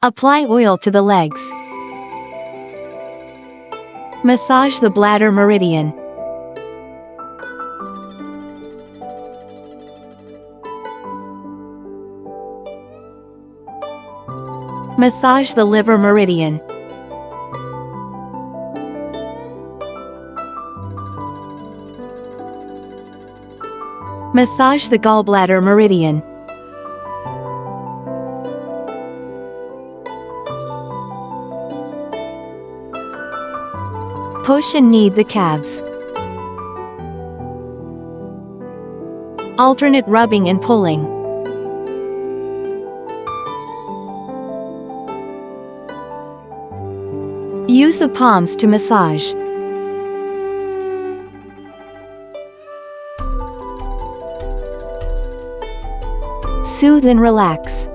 Apply oil to the legs. Massage the bladder meridian. Massage the liver meridian. Massage the gallbladder meridian. Push and knead the calves. Alternate rubbing and pulling. Use the palms to massage. Soothe and relax.